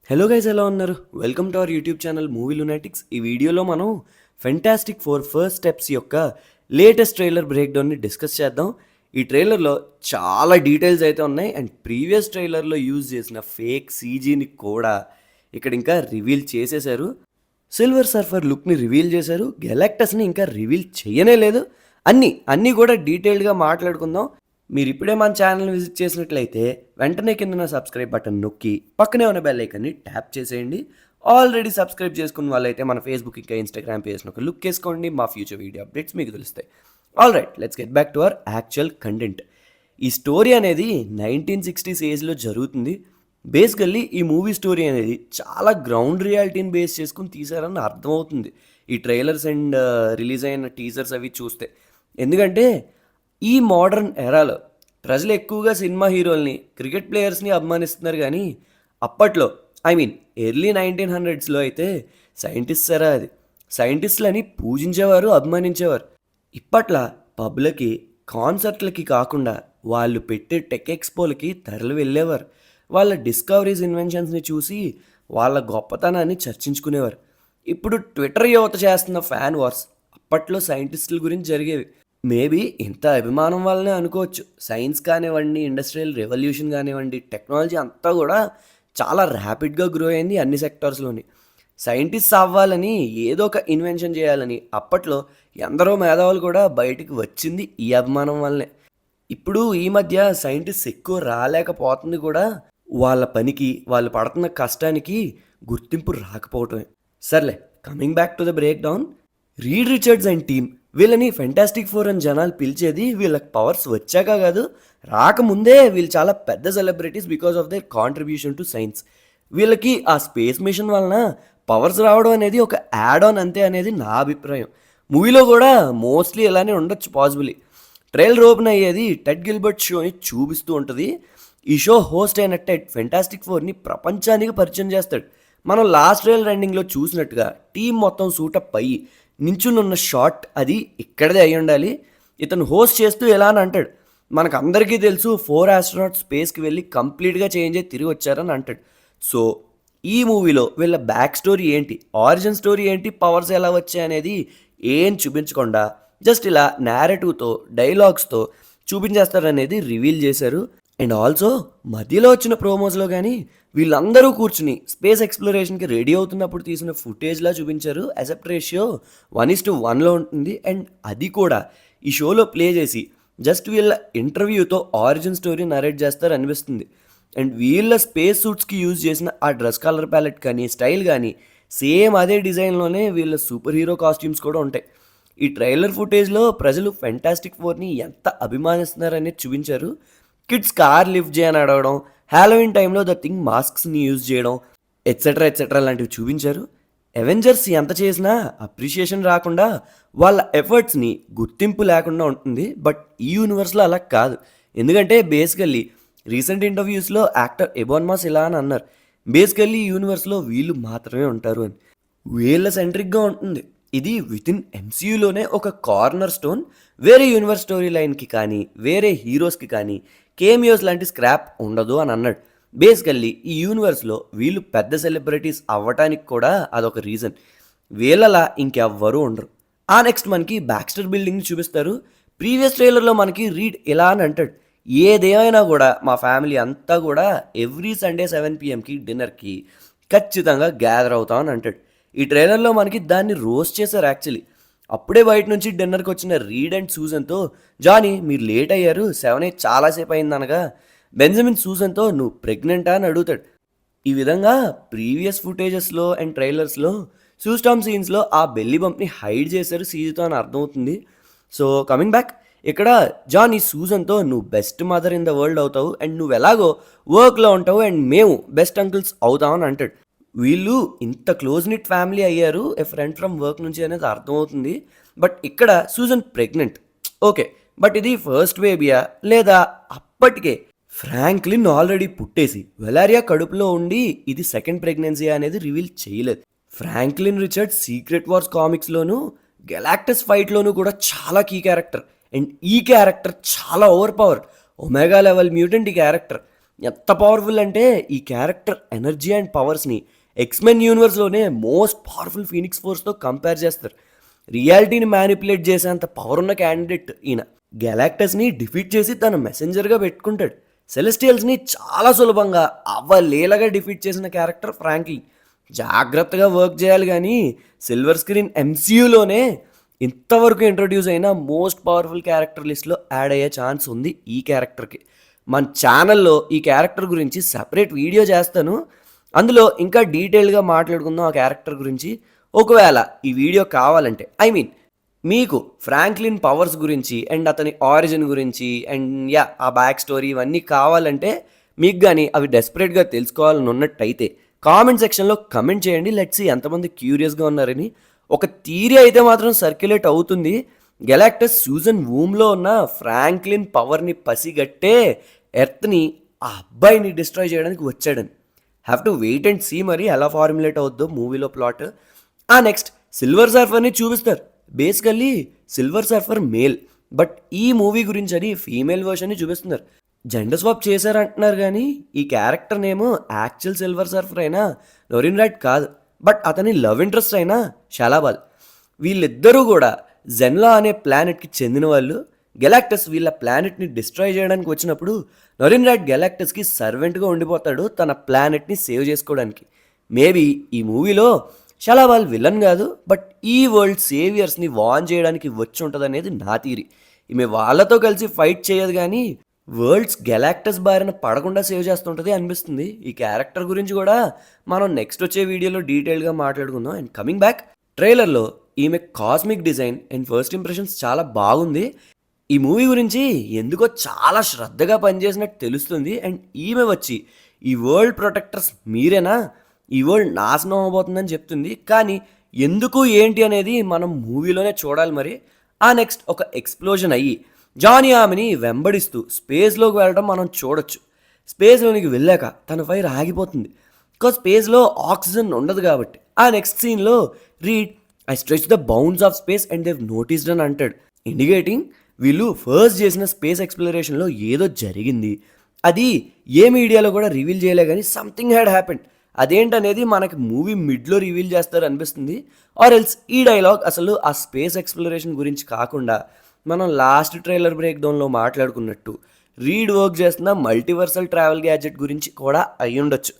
Hello guys, ఎలా ఉన్నారు? Welcome to our YouTube channel movie lunatics. ఈ వీడియోలో మనం ఫెంటాస్టిక్ ఫోర్ ఫస్ట్ స్టెప్స్ యొక్క లేటెస్ట్ ట్రైలర్ బ్రేక్ డౌన్ని డిస్కస్ చేద్దాం. ఈ ట్రైలర్లో చాలా డీటెయిల్స్ అయితే ఉన్నాయి అండ్ ప్రీవియస్ ట్రైలర్లో యూజ్ చేసిన ఫేక్ సీజీని కూడా ఇక్కడ ఇంకా రివీల్ చేసేశారు. సిల్వర్ సర్ఫర్ లుక్ని రివీల్ చేశారు, గెలాక్టస్ని ఇంకా రివీల్ చేయనే లేదు. అన్నీ కూడా డీటెయిల్డ్గా మాట్లాడుకుందాం. మీరు ఇప్పుడే మన ఛానల్ని విజిట్ చేసినట్లయితే వెంటనే కింద సబ్స్క్రైబ్ బటన్ నొక్కి పక్కనే ఉన్న బెల్ ఐకాన్ని ట్యాప్ చేసేయండి. ఆల్రెడీ సబ్స్క్రైబ్ చేసుకున్న వాళ్ళైతే మన ఫేస్బుక్ ఇంకా ఇన్స్టాగ్రామ్ పేజ్ని ఒక లుక్ వేసుకోండి. మా ఫ్యూచర్ వీడియో అప్డేట్స్ మీకు తెలుస్తాయి. All right, let's get back to our actual content. ఈ స్టోరీ అనేది 1960s ఏజ్లో జరుగుతుంది. బేసికల్లీ ఈ మూవీ స్టోరీ అనేది చాలా గ్రౌండ్ రియాలిటీని బేస్ చేసుకుని తీశారని అర్థమవుతుంది ఈ ట్రైలర్స్ అండ్ రిలీజ్ అయిన టీజర్స్ అవి చూస్తే. ఎందుకంటే ఈ మోడర్న్ ఎరాలో ప్రజలు ఎక్కువగా సినిమా హీరోల్ని, క్రికెట్ ప్లేయర్స్ని అభిమానిస్తున్నారు. కానీ అప్పట్లో ఎర్లీ 1900స్లో అయితే సైంటిస్ట్ ఎరా అది. సైంటిస్టులని పూజించేవారు, అభిమానించేవారు. ఇప్పట్లో పబ్లకి, కాన్సర్ట్లకి కాకుండా వాళ్ళు పెట్టే టెక్ ఎక్స్పోలకి తరలి వెళ్ళేవారు. వాళ్ళ డిస్కవరీస్, ఇన్వెన్షన్స్ని చూసి వాళ్ళ గొప్పతనాన్ని చర్చించుకునేవారు. ఇప్పుడు ట్విట్టర్ యువత చేస్తున్న ఫ్యాన్ వార్స్ అప్పట్లో సైంటిస్టుల గురించి జరిగేవి. మేబీ ఇంత అభిమానం వల్లనే అనుకోవచ్చు. సైన్స్ కానివ్వండి, ఇండస్ట్రియల్ రెవల్యూషన్ కానివ్వండి, టెక్నాలజీ అంతా కూడా చాలా ర్యాపిడ్గా గ్రో అయింది అన్ని సెక్టార్స్లోని. సైంటిస్ట్ అవ్వాలని, ఏదో ఒక ఇన్వెన్షన్ చేయాలని అప్పట్లో ఎందరో మేధావులు కూడా బయటికి వచ్చింది ఈ అభిమానం వల్లనే. ఇప్పుడు ఈ మధ్య సైంటిస్ట్ ఎక్కువ రాలేకపోతుంది కూడా వాళ్ళ పనికి, వాళ్ళు పడుతున్న కష్టానికి గుర్తింపు రాకపోవటమే. సర్లే, coming back to the break down. Read Richards and team వీళ్ళని ఫెంటాస్టిక్ ఫోర్ అని జనాలు పిలిచేది వీళ్ళకి పవర్స్ వచ్చాక కాదు, రాకముందే వీళ్ళు చాలా పెద్ద celebrities because of their contribution to science. వీళ్ళకి ఆ స్పేస్ మిషన్ వలన పవర్స్ రావడం అనేది ఒక యాడ్ ఆన్ అంతే అనేది నా అభిప్రాయం. మూవీలో కూడా మోస్ట్లీ ఇలానే ఉండొచ్చు పాసిబుల్లీ. ట్రైలర్ ఓపెన్ అయ్యేది టెడ్ గిల్బర్ట్ షోని చూపిస్తూ ఉంటుంది. ఈ షో హోస్ట్ అయిన టెడ్ ఫెంటాస్టిక్ ఫోర్ని ప్రపంచానికి పరిచయం చేస్తాడు. మనం లాస్ట్ ట్రైలర్ ఎండింగ్లో చూసినట్టుగా టీం మొత్తం సూటప్ అయ్యి నించున్న షాట్ అది ఇక్కడదే అయి ఉండాలి. ఇతను హోస్ట్ చేస్తూ ఎలా అని అంటాడు, మనకు అందరికీ తెలుసు 4 ఆస్ట్రోనాట్స్ స్పేస్కి వెళ్ళి కంప్లీట్గా చేంజ్ అయ్యి తిరిగి వచ్చారని అంటాడు. సో ఈ మూవీలో వీళ్ళ బ్యాక్ స్టోరీ ఏంటి, ఆరిజిన్ స్టోరీ ఏంటి, పవర్స్ ఎలా వచ్చాయి అనేది ఏం చూపించకుండా జస్ట్ ఇలా నేరేటివ్తో, డైలాగ్స్తో చూపించేస్తారనేది రివీల్ చేశారు. అండ్ ఆల్సో మధ్యలో వచ్చిన ప్రోమోస్లో కానీ వీళ్ళందరూ కూర్చుని స్పేస్ ఎక్స్ప్లోరేషన్కి రెడీ అవుతున్నప్పుడు తీసిన ఫుటేజ్లా చూపించారు. అసెప్ట్ రేషియో 1:1లో ఉంటుంది. అండ్ అది కూడా ఈ షోలో ప్లే చేసి జస్ట్ వీళ్ళ ఇంటర్వ్యూతో ఆరిజిన్ స్టోరీ నరేట్ చేస్తారు అనిపిస్తుంది. అండ్ వీళ్ళ స్పేస్ సూట్స్కి యూజ్ చేసిన ఆ డ్రెస్ కలర్ ప్యాలెట్ కానీ, స్టైల్ కానీ సేమ్ అదే డిజైన్లోనే వీళ్ళ సూపర్ హీరో కాస్ట్యూమ్స్ కూడా ఉంటాయి. ఈ ట్రైలర్ ఫుటేజ్లో ప్రజలు ఫెంటాస్టిక్ ఫోర్ని ఎంత అభిమానిస్తున్నారనేది చూపించారు. కిడ్స్ కార్ లిఫ్ట్ చేయని అడగడం, హ్యాలోవిన్ టైంలో ద థింగ్ మాస్క్స్ని యూజ్ చేయడం, ఎట్సెట్రా లాంటివి చూపించారు. అవెంజర్స్ ఎంత చేసినా అప్రిషియేషన్ రాకుండా, వాళ్ళ ఎఫర్ట్స్ని గుర్తింపు లేకుండా ఉంటుంది. బట్ ఈ యూనివర్స్లో అలా కాదు. ఎందుకంటే బేసికల్లీ రీసెంట్ ఇంటర్వ్యూస్లో యాక్టర్ ఎబాన్ మాస్ ఇలా అని అన్నారు, బేసికల్లీ ఈ యూనివర్స్లో వీళ్ళు మాత్రమే ఉంటారు అని. వీళ్ళ సెంట్రిక్గా ఉంటుంది. ఇది వితిన్ ఎంసీయూలోనే ఒక కార్నర్ స్టోన్. వేరే యూనివర్స్ స్టోరీ లైన్కి కానీ, వేరే హీరోస్కి కానీ కేమియోస్ లాంటి స్క్రాప్ ఉండదు అని అన్నాడు. బేసికల్లీ ఈ యూనివర్స్లో వీళ్ళు పెద్ద సెలబ్రిటీస్ అవ్వటానికి కూడా అదొక రీజన్. వీళ్ళలా ఇంకెవ్వరూ ఉండరు. ఆ నెక్స్ట్ మనకి బ్యాక్స్టర్ బిల్డింగ్ని చూపిస్తారు. ప్రీవియస్ ట్రైలర్లో మనకి రీడ్ ఇలా అని అంటాడు, ఏదేమైనా కూడా మా ఫ్యామిలీ అంతా కూడా ఎవ్రీ సండే 7 PM డిన్నర్కి ఖచ్చితంగా గ్యాదర్ అవుతామని అంటాడు. ఈ ట్రైలర్లో మనకి దాన్ని రోస్ట్ చేశారు యాక్చువల్లీ. అప్పుడే బయట నుంచి డిన్నర్కి వచ్చిన రీడ్ అండ్ సూజన్తో, జానీ మీరు లేట్ అయ్యారు, 7 చాలాసేపు అయిందనగా బెంజమిన్ సూజన్తో నువ్వు ప్రెగ్నెంటా అని అడుగుతాడు. ఈ విధంగా ప్రీవియస్ ఫుటేజెస్లో అండ్ ట్రైలర్స్లో సూస్టామ్ సీన్స్లో ఆ బెల్లీ బంప్ని హైడ్ చేశారు సీజీతో అని అర్థమవుతుంది. సో కమింగ్ బ్యాక్, ఇక్కడ జాన్ ఈ సూజన్తో నువ్వు best mother in the world అవుతావు అండ్ నువ్వు ఎలాగో వర్క్లో ఉంటావు అండ్ మేము బెస్ట్ అంకుల్స్ అవుతామని అంటాడు. వీళ్ళు ఇంత క్లోజ్ నిట్ ఫ్యామిలీ అయ్యారు ఏ ఫ్రెండ్ ఫ్రమ్ వర్క్ నుంచి అనేది అర్థమవుతుంది. బట్ ఇక్కడ సూజన్ ప్రెగ్నెంట్, ఓకే, బట్ ఇది ఫస్ట్ బేబీయా లేదా అప్పటికే ఫ్రాంక్లిన్ ఆల్రెడీ పుట్టేసి వెలారియా కడుపులో ఉండి ఇది సెకండ్ ప్రెగ్నెన్సీ అనేది రివీల్ చేయలేదు. ఫ్రాంక్లిన్ రిచర్డ్ సీక్రెట్ వార్స్ కామిక్స్లోను, గెలాక్టస్ ఫైట్లోనూ కూడా చాలా కీ క్యారెక్టర్. అండ్ ఈ క్యారెక్టర్ చాలా over power, omega level mutant ఈ క్యారెక్టర్. ఎంత పవర్ఫుల్ అంటే ఈ క్యారెక్టర్ ఎనర్జీ అండ్ పవర్స్ని ఎక్స్మెన్ యూనివర్స్లోనే మోస్ట్ పవర్ఫుల్ ఫీనిక్స్ ఫోర్స్తో కంపేర్ చేస్తారు. రియాలిటీని మ్యానిపులేట్ చేసేంత పవర్ ఉన్న క్యాండిడేట్ ఈయన. గెలాక్టస్ని డిఫీట్ చేసి తన మెసెంజర్గా పెట్టుకుంటాడు. సెలెస్టియల్స్ని చాలా సులభంగా అవ్వలేలగా డిఫీట్ చేసిన క్యారెక్టర్ ఫ్రాంక్లిన్. జాగ్రత్తగా వర్క్ చేయాలి కానీ సిల్వర్ స్క్రీన్ ఎంసీయూలోనే ఇంతవరకు ఇంట్రొడ్యూస్ అయిన మోస్ట్ పవర్ఫుల్ క్యారెక్టర్ లిస్ట్లో యాడ్ అయ్యే ఛాన్స్ ఉంది ఈ క్యారెక్టర్కి. మన ఛానల్లో ఈ క్యారెక్టర్ గురించి సపరేట్ వీడియో చేస్తాను, అందులో ఇంకా డీటెయిల్గా మాట్లాడుకుందాం ఆ క్యారెక్టర్ గురించి. ఒకవేళ ఈ వీడియో కావాలంటే మీకు ఫ్రాంక్లిన్ పవర్స్ గురించి అండ్ అతని ఆరిజిన్ గురించి అండ్ ఆ బ్యాక్ స్టోరీ ఇవన్నీ కావాలంటే మీకు కానీ అవి డెస్పరేట్గా తెలుసుకోవాలని ఉన్నట్టయితే కామెంట్ సెక్షన్లో కమెంట్ చేయండి. లెట్స్ ఎంతమంది క్యూరియస్గా ఉన్నారని. ఒక థియరీ అయితే మాత్రం సర్క్యులేట్ అవుతుంది, గెలాక్టస్ సూజన్ వూమ్లో ఉన్న ఫ్రాంక్లిన్ పవర్ని పసిగట్టే ఎర్త్ని ఆ అబ్బాయిని డిస్ట్రాయ్ చేయడానికి వచ్చాడని. Have to wait and see మరి ఎలా ఫార్ములేట్ అవుద్దో మూవీలో ప్లాట్. నెక్స్ట్ సిల్వర్ సర్ఫర్ని చూపిస్తారు. Basically silver surfer male, but ఈ మూవీ గురించి అని ఫీమేల్ వర్షన్ని చూపిస్తున్నారు. జెండర్ స్వాప్ చేశారంటున్నారు కానీ ఈ క్యారెక్టర్ నేమో యాక్చువల్ సిల్వర్ సర్ఫర్ అయినా నొరిన్ రైట్ కాదు, బట్ అతని లవ్ ఇంట్రెస్ట్ అయినా షలాబాల్. వీళ్ళిద్దరూ కూడా జెన్లా అనే ప్లానెట్కి చెందిన వాళ్ళు. గెలాక్టస్ వీళ్ళ ప్లానెట్ని డిస్ట్రాయ్ చేయడానికి వచ్చినప్పుడు నొరిన్ రైట్ గెలాక్టస్కి సర్వెంట్గా ఉండిపోతాడు తన ప్లానెట్ని సేవ్ చేసుకోవడానికి. మేబీ ఈ మూవీలో షలాబాల్ విలన్ కాదు, బట్ ఈ వరల్డ్ సేవియర్స్ని వార్న్ చేయడానికి వచ్చి ఉంటుంది అనేది నా థియరీ. ఈమె వాళ్ళతో కలిసి ఫైట్ చేయదు కానీ వరల్డ్స్ గెలాక్టస్ బారిన పడకుండా సేవ్ చేస్తుంటుంది అనిపిస్తుంది. ఈ క్యారెక్టర్ గురించి కూడా మనం నెక్స్ట్ వచ్చే వీడియోలో డీటెయిల్గా మాట్లాడుకుందాం. అండ్ కమింగ్ బ్యాక్, ట్రైలర్లో ఈమె cosmic design and first impressions చాలా బాగుంది. ఈ మూవీ గురించి ఎందుకో చాలా శ్రద్ధగా పనిచేసినట్టు తెలుస్తుంది. అండ్ ఈమె వచ్చి ఈ వరల్డ్ ప్రొటెక్టర్స్ మీరేనా, ఈ వరల్డ్ నాశనం అవబోతుందని చెప్తుంది. కానీ ఎందుకు ఏంటి అనేది మనం మూవీలోనే చూడాలి మరి. నెక్స్ట్ ఒక ఎక్స్ప్లోజన్ అయ్యి జానీ ఆమెని వెంబడిస్తూ స్పేస్లోకి వెళ్ళడం మనం చూడొచ్చు. స్పేస్లోనికి వెళ్ళాక తన ఫైర్ ఆగిపోతుంది, బికాజ్ స్పేస్లో ఆక్సిజన్ ఉండదు కాబట్టి. నెక్స్ట్ సీన్లో Reed I stretch the bounds of space and Dev noticed అని అంటాడు, ఇండికేటింగ్ వీళ్ళు ఫస్ట్ చేసిన స్పేస్ ఎక్స్ప్లోరేషన్లో ఏదో జరిగింది. అది ఏ మీడియాలో కూడా రివీల్ చేయలే కానీ సంథింగ్ హ్యాడ్ హ్యాపెండ్. అదేంటనేది మనకి మూవీ మిడ్లో రివీల్ చేస్తారు అనిపిస్తుంది. ఆర్ ఎల్స్ ఈ డైలాగ్ అసలు ఆ స్పేస్ ఎక్స్ప్లోరేషన్ గురించి కాకుండా మనం లాస్ట్ ట్రైలర్ బ్రేక్ డౌన్లో మాట్లాడుకున్నట్టు రీడ్ వర్క్ చేస్తున్న మల్టీవర్సల్ ట్రావెల్ గ్యాడ్జెట్ గురించి కూడా అయి ఉండొచ్చు.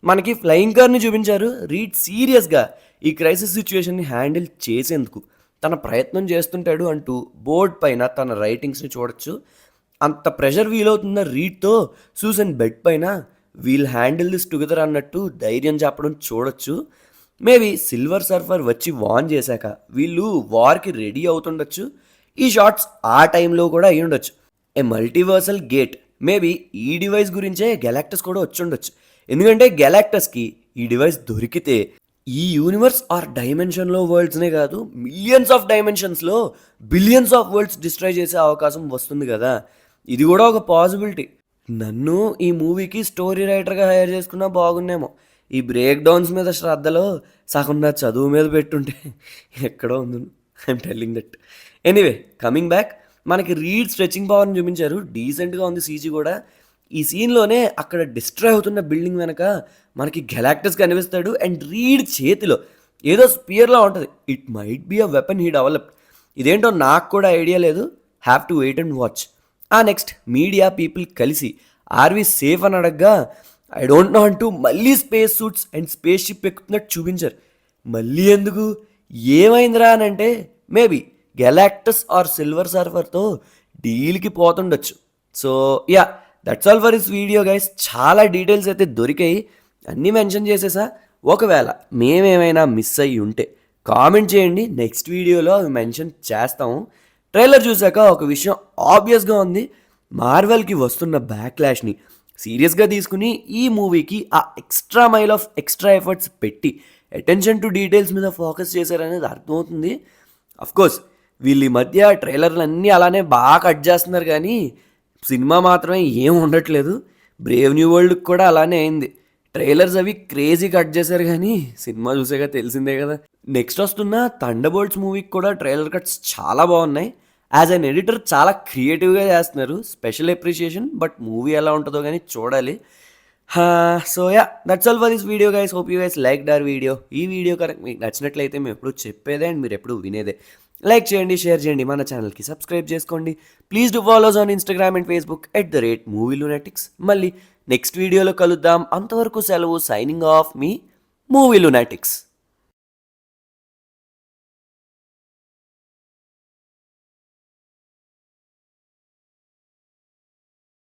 మనకి ఫ్లయింగ్ కార్ని చూపించారు. రీడ్ సీరియస్గా ఈ క్రైసిస్ సిచ్యువేషన్ని హ్యాండిల్ చేసేందుకు తన ప్రయత్నం చేస్తుంటాడు అంటూ బోర్డ్ పైన తన రైటింగ్స్ని చూడొచ్చు. అంత ప్రెషర్ ఫీల్ అవుతున్న రీడ్తో సూసన్ బెడ్ పైన వీల్ హ్యాండిల్ దిస్ టుగెదర్ అన్నట్టు ధైర్యం చెప్పడం చూడొచ్చు. మేబీ సిల్వర్ సర్ఫర్ వచ్చి వార్న్ చేశాక వీళ్ళు వార్కి రెడీ అవుతుండొచ్చు. ఈ షార్ట్స్ ఆ టైంలో కూడా అయ్యి ఉండొచ్చు. ఏ మల్టీవర్సల్ గేట్, మేబీ ఈ డివైస్ గురించే గెలాక్టస్ కూడా వచ్చి ఉండొచ్చు. ఎందుకంటే గెలాక్టస్కి ఈ డివైస్ దొరికితే ఈ యూనివర్స్ ఆర్ డైమెన్షన్లో వరల్డ్స్నే కాదు, మిలియన్స్ ఆఫ్ డైమెన్షన్స్లో బిలియన్స్ ఆఫ్ వరల్డ్స్ డిస్ట్రాయ్ చేసే అవకాశం వస్తుంది కదా. ఇది కూడా ఒక పాసిబిలిటీ. నన్ను ఈ మూవీకి స్టోరీ రైటర్గా హైర్ చేసుకున్నా బాగున్నేమో. ఈ బ్రేక్ డౌన్స్ మీద శ్రద్ధలో సగం నా చదువు మీద పెట్టుంటే ఎక్కడో ఉంది. I'm telling that. Anyway coming back, మనకి రీడ్ స్ట్రెచింగ్ పవర్ని చూపించారు. డీసెంట్గా ఉంది సీజీ కూడా. ఈ సీన్లోనే అక్కడ డిస్ట్రాయ్ అవుతున్న బిల్డింగ్ వెనక మనకి గెలాక్టస్ కనిపిస్తాడు. అండ్ రీడ్ చేతిలో ఏదో స్పియర్లా ఉంటుంది. It might be a weapon he developed. ఇదేంటో నాకు కూడా ఐడియా లేదు. Have to wait and watch. Next media people కలిసి ఆర్వి సేఫ్ అని అడగ్గా ఐ డోంట్ నో అంటూ మళ్ళీ space suits and spaceship ఎక్కుతున్నట్టు చూపించారు. మళ్ళీ ఎందుకు, ఏమైందిరా అని అంటే మేబీ గెలాక్టస్ ఆర్ సిల్వర్ సర్ఫర్తో డీల్కి పోతుండొచ్చు. So that's all for this video guys. చాలా డీటెయిల్స్ అయితే దొరికాయి, అన్నీ మెన్షన్ చేసేసా. ఒకవేళ మేమేమైనా మిస్ అయ్యి ఉంటే కామెంట్ చేయండి, నెక్స్ట్ వీడియోలో అవి మెన్షన్ చేస్తాము. ట్రైలర్ చూసాక ఒక విషయం ఆబ్వియస్గా ఉంది, మార్వెల్కి వస్తున్న బ్యాక్లాష్ని సీరియస్గా తీసుకుని ఈ మూవీకి ఆ extra mile of extra efforts పెట్టి అటెన్షన్ టు డీటెయిల్స్ మీద ఫోకస్ చేశారనేది అర్థమవుతుంది. అఫ్కోర్స్ వీళ్ళు ఈ మధ్య ట్రైలర్లు అన్నీ అలానే బాగా కట్ చేస్తున్నారు కానీ సినిమా మాత్రమే ఏం ఉండట్లేదు. బ్రేవ్ న్యూ వరల్డ్కి కూడా అలానే అయింది. ట్రైలర్స్ అవి క్రేజీ కట్ చేశారు కానీ సినిమా చూసాక తెలిసిందే కదా. నెక్స్ట్ వస్తున్న థండర్బోల్ట్స్ మూవీకి కూడా ట్రైలర్ కట్స్ చాలా బాగున్నాయి. యాజ్ అన్ ఎడిటర్ చాలా క్రియేటివ్గా చేస్తున్నారు. Special appreciation. బట్ మూవీ ఎలా ఉంటుందో కానీ చూడాలి. So yeah that's all for this video guys. Hope you guys like our video. ఈ వీడియో కనుక మీకు నచ్చినట్లయితే మేము ఎప్పుడు చెప్పేదే అండ్ మీరు ఎప్పుడు వినేదే. లైక్ చేయండి, షేర్ చేయండి, మన ఛానల్కి సబ్స్క్రైబ్ చేసుకోండి. Please do follows on Instagram and Facebook @movielunatics. మళ్ళీ నెక్స్ట్ వీడియోలో కలుద్దాం. అంతవరకు సెలవు. సైనింగ్ ఆఫ్ మీ మూవీ లునాటిక్స్.